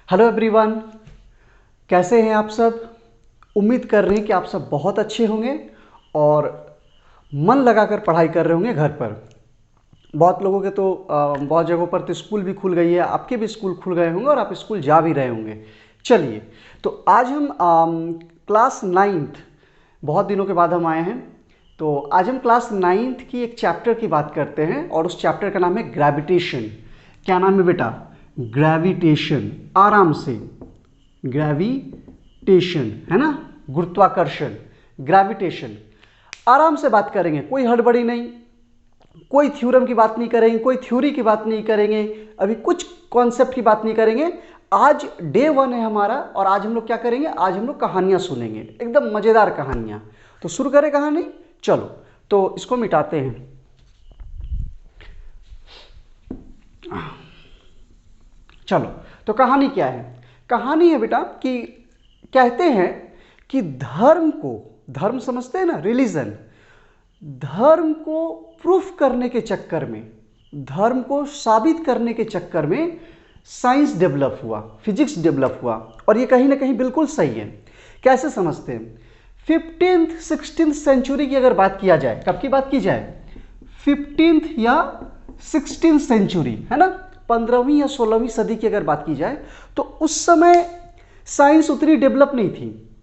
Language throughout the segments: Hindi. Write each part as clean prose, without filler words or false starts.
हेलो एवरीवन, कैसे हैं आप सब। उम्मीद कर रहे हैं कि आप सब बहुत अच्छे होंगे और मन लगाकर पढ़ाई कर रहे होंगे घर पर। बहुत लोगों के तो बहुत जगहों पर तो स्कूल भी खुल गई है, आपके भी स्कूल खुल गए होंगे और आप स्कूल जा भी रहे होंगे। चलिए, तो आज हम क्लास नाइन्थ, बहुत दिनों के बाद हम आए हैं, तो आज हम क्लास नाइन्थ की एक चैप्टर की बात करते हैं और उस चैप्टर का नाम है ग्रेविटेशन। क्या नाम है बेटा? ग्रेविटेशन। आराम से, ग्रेविटेशन है ना, गुरुत्वाकर्षण, ग्रेविटेशन। आराम से बात करेंगे, कोई हड़बड़ी नहीं, कोई थ्योरम की बात नहीं करेंगे, कोई थ्योरी की बात नहीं करेंगे, अभी कुछ कॉन्सेप्ट की बात नहीं करेंगे। आज डे 1 है हमारा और आज हम लोग क्या करेंगे? आज हम लोग कहानियां सुनेंगे, एकदम मजेदार कहानियां। तो शुरू करें कहानी। चलो, तो इसको मिटाते हैं। चलो, तो कहानी क्या है? कहानी है बेटा कि कहते हैं कि धर्म को, धर्म समझते हैं ना, रिलीजन, धर्म को प्रूफ करने के चक्कर में, धर्म को साबित करने के चक्कर में साइंस डेवलप हुआ, फिजिक्स डेवलप हुआ। और ये कहीं ना कहीं बिल्कुल सही है। कैसे समझते हैं? 15th 16th सेंचुरी की अगर बात किया जाए, कब की बात की जाए? 15th या 16th सेंचुरी, है ना, 15वीं या 16वीं सदी की अगर बात की जाए, तो उस समय साइंस उतनी डेवलप नहीं थी।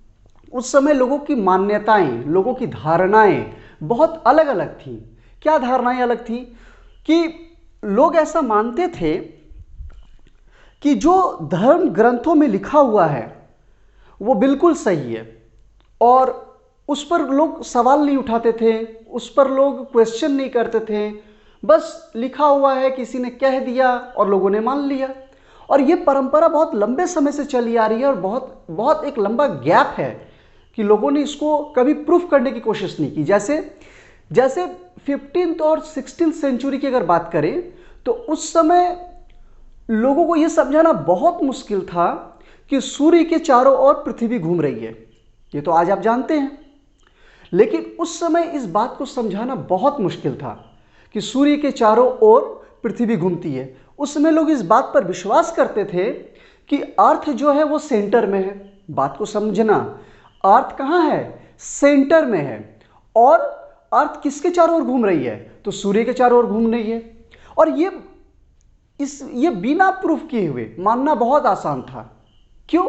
उस समय लोगों की मान्यताएं, लोगों की धारणाएं बहुत अलग अलग थी। क्या धारणाएं अलग थी? कि लोग ऐसा मानते थे कि जो धर्म ग्रंथों में लिखा हुआ है वो बिल्कुल सही है और उस पर लोग सवाल नहीं उठाते थे, उस पर लोग क्वेश्चन नहीं करते थे। बस लिखा हुआ है, किसी ने कह दिया और लोगों ने मान लिया। और ये परंपरा बहुत लंबे समय से चली आ रही है और बहुत बहुत एक लंबा गैप है कि लोगों ने इसको कभी प्रूफ करने की कोशिश नहीं की। जैसे जैसे 15th और 16th सेंचुरी की अगर बात करें तो उस समय लोगों को यह समझाना बहुत मुश्किल था कि सूर्य के चारों ओर पृथ्वी घूम रही है। ये तो आज आप जानते हैं, लेकिन उस समय इस बात को समझाना बहुत मुश्किल था कि सूर्य के चारों ओर पृथ्वी घूमती है। उस समय लोग इस बात पर विश्वास करते थे कि अर्थ जो है वो सेंटर में है। बात को समझना, अर्थ कहाँ है? सेंटर में है। और अर्थ किसके चारों ओर घूम रही है? तो सूर्य के चारों ओर घूम रही है। और ये बिना प्रूफ किए हुए मानना बहुत आसान था। क्यों?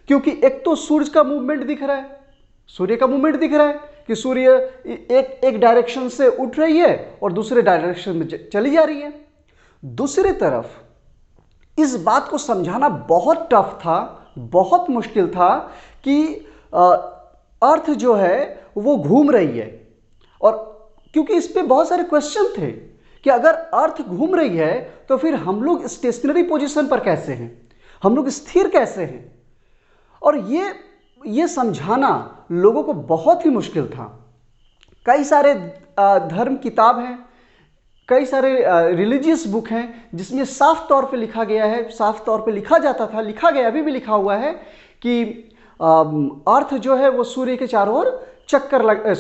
क्योंकि एक तो सूर्य का मूवमेंट दिख रहा है, सूर्य का मूवमेंट दिख रहा है कि सूर्य एक डायरेक्शन से उठ रही है और दूसरे डायरेक्शन में चली जा रही है। दूसरी तरफ इस बात को समझाना बहुत टफ था, बहुत मुश्किल था कि अर्थ जो है वो घूम रही है। और क्योंकि इस पे बहुत सारे क्वेश्चन थे कि अगर अर्थ घूम रही है तो फिर हम लोग स्टेशनरी पोजीशन पर कैसे हैं, हम लोग स्थिर कैसे हैं। और ये समझाना लोगों को बहुत ही मुश्किल था। कई सारे धर्म किताब हैं, कई सारे रिलीजियस बुक हैं जिसमें साफ तौर पे लिखा गया है, साफ तौर पे लिखा जाता था, लिखा गया, अभी भी लिखा हुआ है कि अर्थ जो है वो सूर्य के चारों ओर चक्कर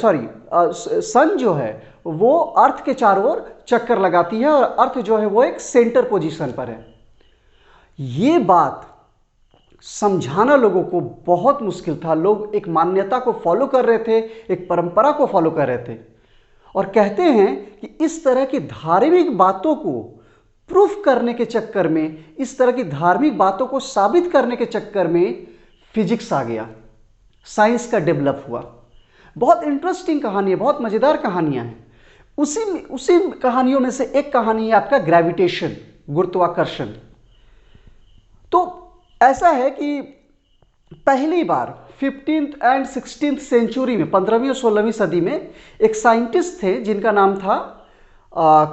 सन जो है वो अर्थ के चारों ओर चक्कर लगाती है और अर्थ जो है वो एक सेंटर पोजीशन पर है। ये बात समझाना लोगों को बहुत मुश्किल था। लोग एक मान्यता को फॉलो कर रहे थे, एक परंपरा को फॉलो कर रहे थे। और कहते हैं कि इस तरह की धार्मिक बातों को प्रूफ करने के चक्कर में, इस तरह की धार्मिक बातों को साबित करने के चक्कर में फिजिक्स आ गया, साइंस का डेवलप हुआ। बहुत इंटरेस्टिंग कहानी है, बहुत मजेदार कहानियां हैं। उसी कहानियों में से एक कहानी है आपका ग्रेविटेशन, गुरुत्वाकर्षण। तो ऐसा है कि पहली बार 15th एंड 16th सेंचुरी में, 15वीं और 16वीं सदी में एक साइंटिस्ट थे जिनका नाम था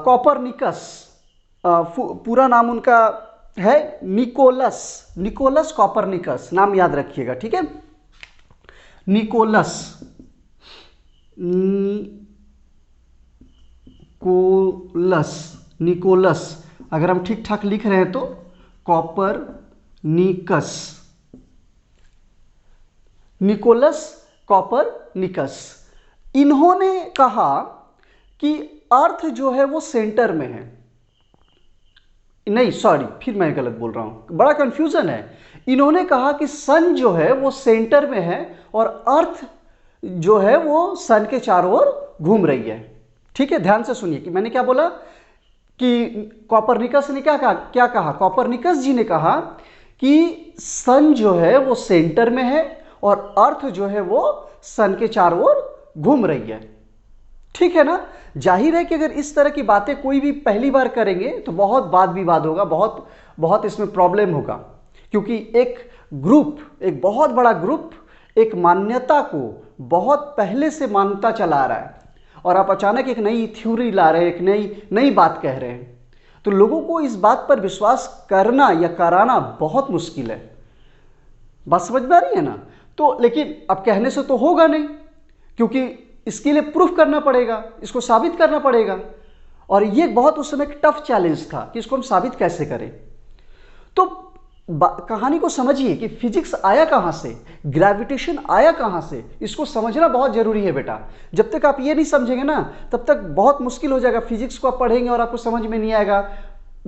कॉपरनिकस। पूरा नाम उनका है निकोलस कॉपरनिकस। नाम याद रखिएगा, ठीक है? निकोलस, अगर हम ठीक ठाक लिख रहे हैं तो निकोलस कॉपरनिकस। इन्होंने कहा कि अर्थ जो है वो सेंटर में है। नहीं सॉरी, फिर मैं गलत बोल रहा हूं, बड़ा कंफ्यूजन है। इन्होंने कहा कि सन जो है वो सेंटर में है और अर्थ जो है वो सन के चारों ओर घूम रही है। ठीक है, ध्यान से सुनिए कि मैंने क्या बोला कि कॉपरनिकस ने क्या कहा। कॉपरनिकस जी ने कहा कि सन जो है वो सेंटर में है और अर्थ जो है वो सन के चारों ओर घूम रही है। ठीक है ना। जाहिर है कि अगर इस तरह की बातें कोई भी पहली बार करेंगे तो बहुत वाद विवाद होगा, बहुत बहुत इसमें प्रॉब्लम होगा, क्योंकि एक बहुत बड़ा ग्रुप एक मान्यता को बहुत पहले से मानता चला आ रहा है और आप अचानक एक नई थ्योरी ला रहे हैं, एक नई बात कह रहे हैं, तो लोगों को इस बात पर विश्वास करना या कराना बहुत मुश्किल है। बात समझ में आ रही है ना। तो लेकिन अब कहने से तो होगा नहीं, क्योंकि इसके लिए प्रूफ करना पड़ेगा, इसको साबित करना पड़ेगा, और ये बहुत उस समय एक टफ चैलेंज था कि इसको हम साबित कैसे करें। तो कहानी को समझिए कि फिजिक्स आया कहां से, ग्रेविटेशन आया कहां से, इसको समझना बहुत जरूरी है बेटा। जब तक आप ये नहीं समझेंगे ना तब तक बहुत मुश्किल हो जाएगा। फिजिक्स को आप पढ़ेंगे और आपको समझ में नहीं आएगा,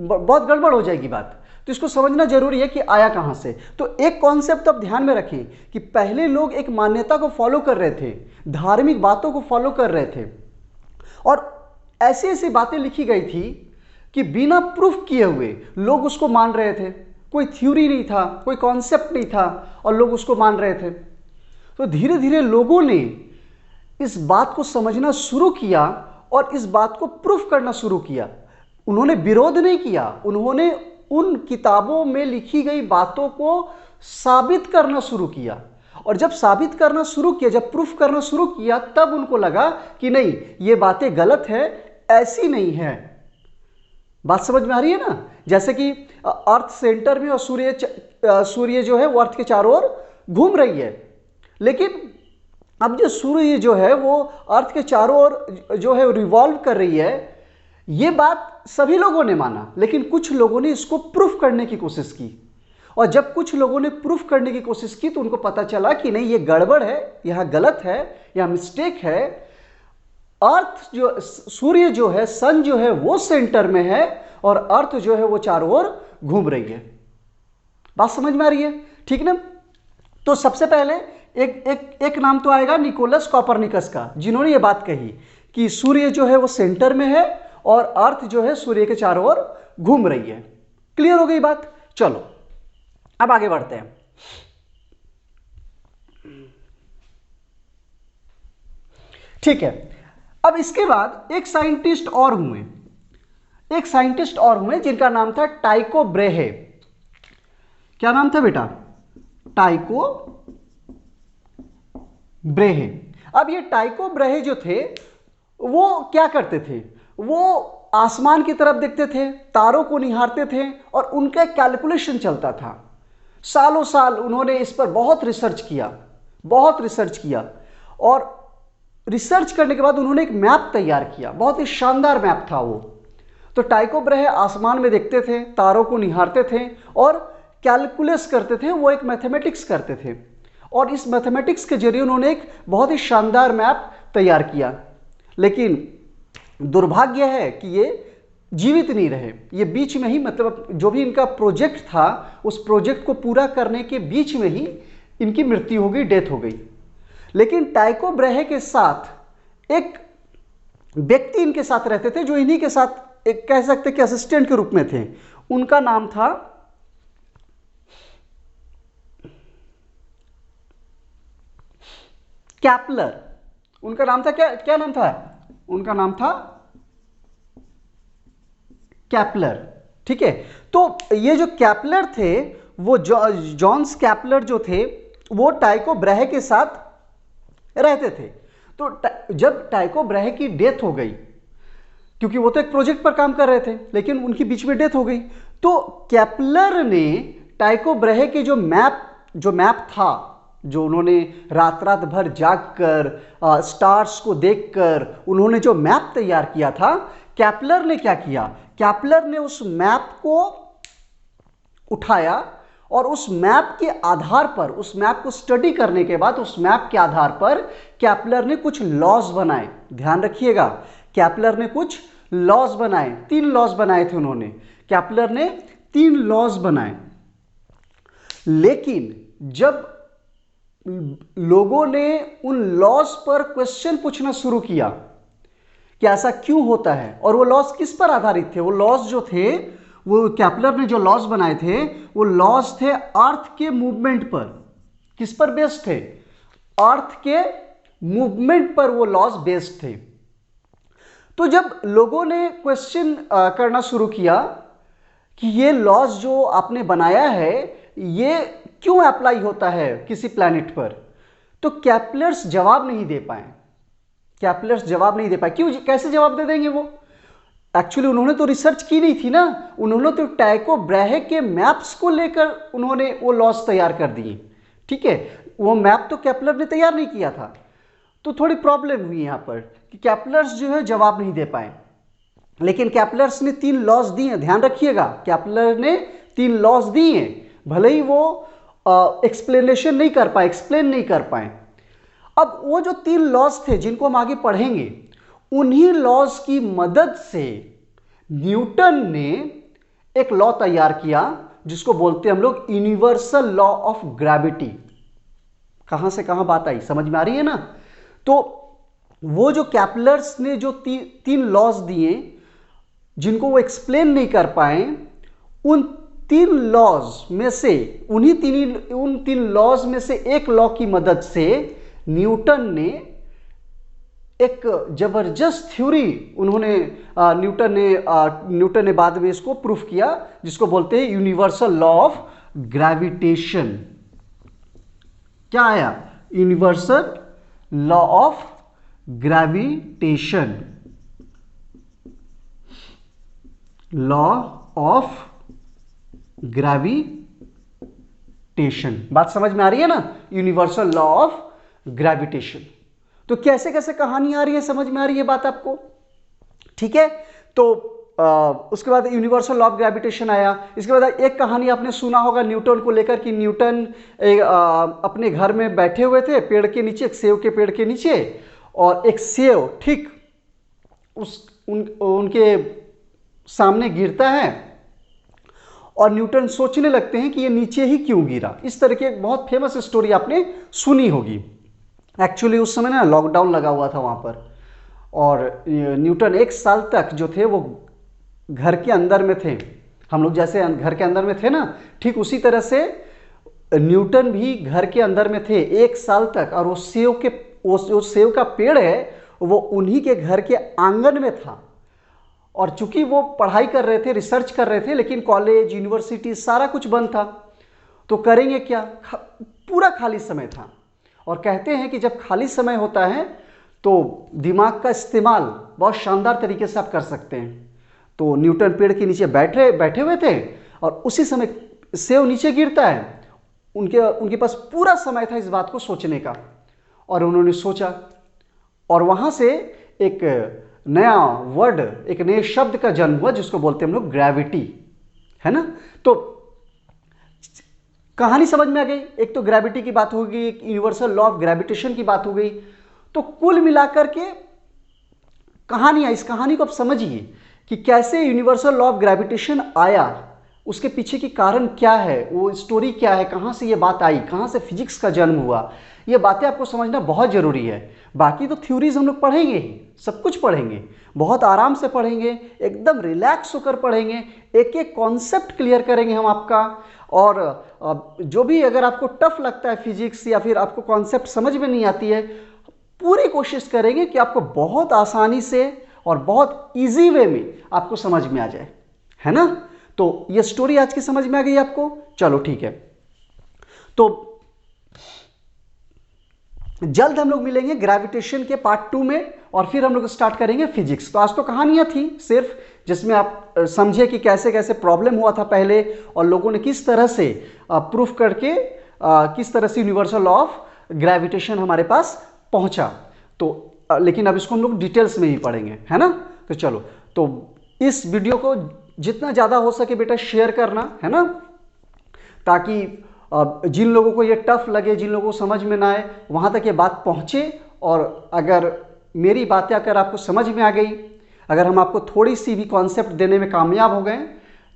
बहुत गड़बड़ हो जाएगी बात। तो इसको समझना जरूरी है कि आया कहां से। तो एक कॉन्सेप्ट आप ध्यान में रखें कि पहले लोग एक मान्यता को फॉलो कर रहे थे, धार्मिक बातों को फॉलो कर रहे थे, और ऐसी ऐसी बातें लिखी गई थी कि बिना प्रूफ किए हुए लोग उसको मान रहे थे। कोई थ्योरी नहीं था, कोई कॉन्सेप्ट नहीं था और लोग उसको मान रहे थे। तो धीरे धीरे लोगों ने इस बात को समझना शुरू किया और इस बात को प्रूफ करना शुरू किया। उन्होंने विरोध नहीं किया, उन्होंने उन किताबों में लिखी गई बातों को साबित करना शुरू किया। और जब साबित करना शुरू किया, जब प्रूफ करना शुरू किया, तब उनको लगा कि नहीं, ये बातें गलत है, ऐसी नहीं है। बात समझ में आ रही है ना। जैसे कि अर्थ सेंटर में और सूर्य जो है वो अर्थ के चारों ओर घूम रही है, लेकिन अब जो सूर्य जो है वो अर्थ के चारों ओर जो है रिवॉल्व कर रही है, ये बात सभी लोगों ने माना, लेकिन कुछ लोगों ने इसको प्रूफ करने की कोशिश की। और जब कुछ लोगों ने प्रूफ करने की कोशिश की तो उनको पता चला कि नहीं, ये गड़बड़ है, यहां गलत है, यहां मिस्टेक है। अर्थ जो सूर्य जो है, सन जो है वो सेंटर में है और अर्थ जो है वो चारों ओर घूम रही है। बात समझ में आ रही है, ठीक ना। तो सबसे पहले एक नाम तो आएगा निकोलस कॉपरनिकस का, जिन्होंने ये बात कही कि सूर्य जो है वो सेंटर में है और अर्थ जो है सूर्य के चारों ओर घूम रही है। क्लियर हो गई बात। चलो अब आगे बढ़ते हैं। ठीक है, अब इसके बाद एक साइंटिस्ट और हुए जिनका नाम था टाइको ब्रेहे। क्या नाम था बेटा? टाइको ब्रेहे। अब ये टाइको ब्रेहे जो थे वो क्या करते थे? वो आसमान की तरफ देखते थे, तारों को निहारते थे और उनका कैलकुलेशन चलता था। सालों साल उन्होंने इस पर बहुत रिसर्च किया और रिसर्च करने के बाद उन्होंने एक मैप तैयार किया। बहुत ही शानदार मैप था वो। तो टाइको ब्रेहे आसमान में देखते थे, तारों को निहारते थे और कैलकुलेस करते थे। वो एक मैथमेटिक्स करते थे और इस मैथमेटिक्स के जरिए उन्होंने एक बहुत ही शानदार मैप तैयार किया। लेकिन दुर्भाग्य है कि ये जीवित नहीं रहे। ये बीच में ही, मतलब जो भी इनका प्रोजेक्ट था, उस प्रोजेक्ट को पूरा करने के बीच में ही इनकी मृत्यु हो गई, डेथ हो गई। लेकिन टाइको ब्रेहे के साथ एक व्यक्ति इनके साथ रहते थे, जो इन्हीं के साथ एक कह सकते कि असिस्टेंट के रूप में थे। उनका नाम था कैपलर। उनका नाम था क्या नाम था? उनका नाम था कैपलर। ठीक है, तो ये जो कैपलर थे, वो जॉन्स कैपलर जो थे, वो टाइको ब्रेहे के साथ रहते थे। तो जब टाइको ब्रेहे की डेथ हो गई, क्योंकि वो तो एक प्रोजेक्ट पर काम कर रहे थे, लेकिन उनकी बीच में डेथ हो गई, तो कैपलर ने टाइको ब्रेहे के जो मैप था, जो उन्होंने रात भर जागकर स्टार्स को देखकर उन्होंने जो मैप तैयार किया था, कैपलर ने क्या किया? कैपलर ने उस मैप को उठाया और उस मैप के आधार पर, उस मैप को स्टडी करने के बाद, उस मैप के आधार पर कैपलर ने कुछ लॉज बनाए। ध्यान रखिएगा, कैपलर ने कुछ लॉज बनाए, 3 लॉज बनाए थे उन्होंने कैप्लर ने 3 लॉज बनाए। लेकिन जब लोगों ने उन लॉज पर क्वेश्चन पूछना शुरू किया कि ऐसा क्यों होता है, और वो लॉज किस पर आधारित थे, वो लॉज जो थे, वो कैप्लर ने जो लॉज बनाए थे वो लॉज थे अर्थ के मूवमेंट पर। किस पर बेस्ड थे? अर्थ के मूवमेंट पर वो लॉज बेस्ड थे। तो जब लोगों ने क्वेश्चन करना शुरू किया कि ये लॉज जो आपने बनाया है ये क्यों अप्लाई होता है किसी प्लैनेट पर, तो कैप्लर्स जवाब नहीं दे पाए। कैप्लर्स जवाब नहीं दे पाए। क्यों? कैसे जवाब दे देंगे वो? एक्चुअली उन्होंने तो रिसर्च की नहीं थी ना, उन्होंने तो टाइको ब्रैहे के मैप्स को लेकर उन्होंने वो लॉज तैयार कर दिए। ठीक है, वो मैप तो कैप्लर ने तैयार नहीं किया था। तो थोड़ी प्रॉब्लम हुई यहां पर कि कैप्लर्स जो है जवाब नहीं दे पाए। लेकिन कैप्लर्स ने 3 लॉज दिए, ध्यान रखिएगा, कैप्लर ने 3 लॉज दिए, भले ही वो एक्सप्लेनेशन नहीं कर पाए, एक्सप्लेन नहीं कर पाए। अब वो जो 3 लॉज थे जिनको हम आगे पढ़ेंगे, उन्हीं लॉज की मदद से न्यूटन ने एक लॉ तैयार किया जिसको बोलते हैं हम लोग यूनिवर्सल लॉ ऑफ ग्रेविटी। कहां से कहां बात आई, समझ में आ रही है ना? तो वो जो कैप्लर्स ने जो 3 लॉज दिए जिनको वो एक्सप्लेन नहीं कर पाए, उन 3 लॉज में से उन 3 लॉज में से एक लॉ की मदद से न्यूटन एक जबरदस्त थ्योरी न्यूटन ने बाद में इसको प्रूफ किया जिसको बोलते हैं यूनिवर्सल लॉ ऑफ ग्रेविटेशन। क्या आया? Universal law of gravitation. Law of gravitation, बात समझ में आ रही है ना? Universal law of gravitation. तो कैसे कैसे कहानी आ रही है, समझ में आ रही है बात आपको? ठीक है, तो उसके बाद यूनिवर्सल लॉ ऑफ ग्रेविटेशन आया। इसके बाद एक कहानी आपने सुना होगा न्यूटन को लेकर कि न्यूटन अपने घर में बैठे हुए थे पेड़ के नीचे, एक सेव के पेड़ के नीचे, और एक सेव ठीक उनके सामने गिरता है और न्यूटन सोचने लगते हैं कि ये नीचे ही क्यों गिरा। इस तरह की एक बहुत फेमस स्टोरी आपने सुनी होगी। एक्चुअली उस समय ना लॉकडाउन लगा हुआ था वहाँ पर, और न्यूटन 1 साल तक जो थे वो घर के अंदर में थे। हम लोग जैसे घर के अंदर में थे ना, ठीक उसी तरह से न्यूटन भी घर के अंदर में थे 1 साल तक। और वो सेव का पेड़ है वो उन्हीं के घर के आंगन में था। और चूंकि वो पढ़ाई कर रहे थे, रिसर्च कर रहे थे, लेकिन कॉलेज यूनिवर्सिटी सारा कुछ बंद था, तो करेंगे क्या? पूरा खाली समय था। और कहते हैं कि जब खाली समय होता है तो दिमाग का इस्तेमाल बहुत शानदार तरीके से आप कर सकते हैं। तो न्यूटन पेड़ के नीचे बैठे हुए थे और उसी समय सेव नीचे गिरता है। उनके पास पूरा समय था इस बात को सोचने का, और उन्होंने सोचा, और वहां से एक नया वर्ड, एक नए शब्द का जन्म हुआ जिसको बोलते हैं हम लोग ग्रेविटी, है ना? तो कहानी समझ में आ गई। एक तो ग्रेविटी की बात हो गई, एक यूनिवर्सल लॉ ऑफ ग्रेविटेशन की बात हो गई। तो कुल मिलाकर के कहानियां, इस कहानी को आप समझिए कि कैसे यूनिवर्सल लॉ ऑफ ग्रेविटेशन आया, उसके पीछे की कारण क्या है, वो स्टोरी क्या है, कहां से ये बात आई, कहां से फिजिक्स का जन्म हुआ, ये बातें आपको समझना बहुत जरूरी है। बाकी तो थ्योरीज हम लोग पढ़ेंगे ही, सब कुछ पढ़ेंगे, बहुत आराम से पढ़ेंगे, एकदम रिलैक्स होकर पढ़ेंगे, एक एक कॉन्सेप्ट क्लियर करेंगे हम आपका। और जो भी अगर आपको टफ लगता है फिजिक्स या फिर आपको कॉन्सेप्ट समझ में नहीं आती है, पूरी कोशिश करेंगे कि आपको बहुत आसानी से और बहुत इजी वे में आपको समझ में आ जाए, है ना? तो ये स्टोरी आज की समझ में आ गई आपको? चलो ठीक है, तो जल्द हम लोग मिलेंगे ग्रेविटेशन के पार्ट 2 में, और फिर हम लोग स्टार्ट करेंगे फिजिक्स। तो आज तो कहानियां थी सिर्फ, जिसमें आप समझे कि कैसे कैसे प्रॉब्लम हुआ था पहले और लोगों ने किस तरह से प्रूफ करके किस तरह से यूनिवर्सल लॉ ऑफ ग्रेविटेशन हमारे पास पहुंचा। तो लेकिन अब इसको हम लोग डिटेल्स में ही पढ़ेंगे, है ना? तो चलो, तो इस वीडियो को जितना ज़्यादा हो सके बेटा शेयर करना, है ना, ताकि जिन लोगों को ये टफ लगे, जिन लोगों को समझ में ना आए, वहाँ तक ये बात पहुँचे। और अगर मेरी बातें अगर आपको समझ में आ गई, अगर हम आपको थोड़ी सी भी कॉन्सेप्ट देने में कामयाब हो गए,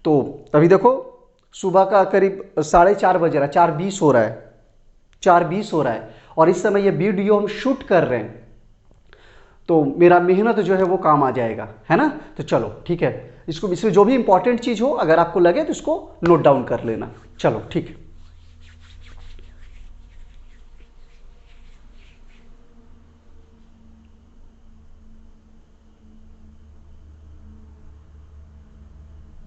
तो अभी देखो सुबह का करीब 4:30 बज रहा है, 4:20 हो रहा है, 4:20 हो रहा है, और इस समय ये वीडियो हम शूट कर रहे हैं, तो मेरा मेहनत जो है वो काम आ जाएगा, है ना। तो चलो ठीक है, इसमें जो भी इंपॉर्टेंट चीज़ हो अगर आपको लगे तो इसको नोट डाउन कर लेना। चलो ठीक है।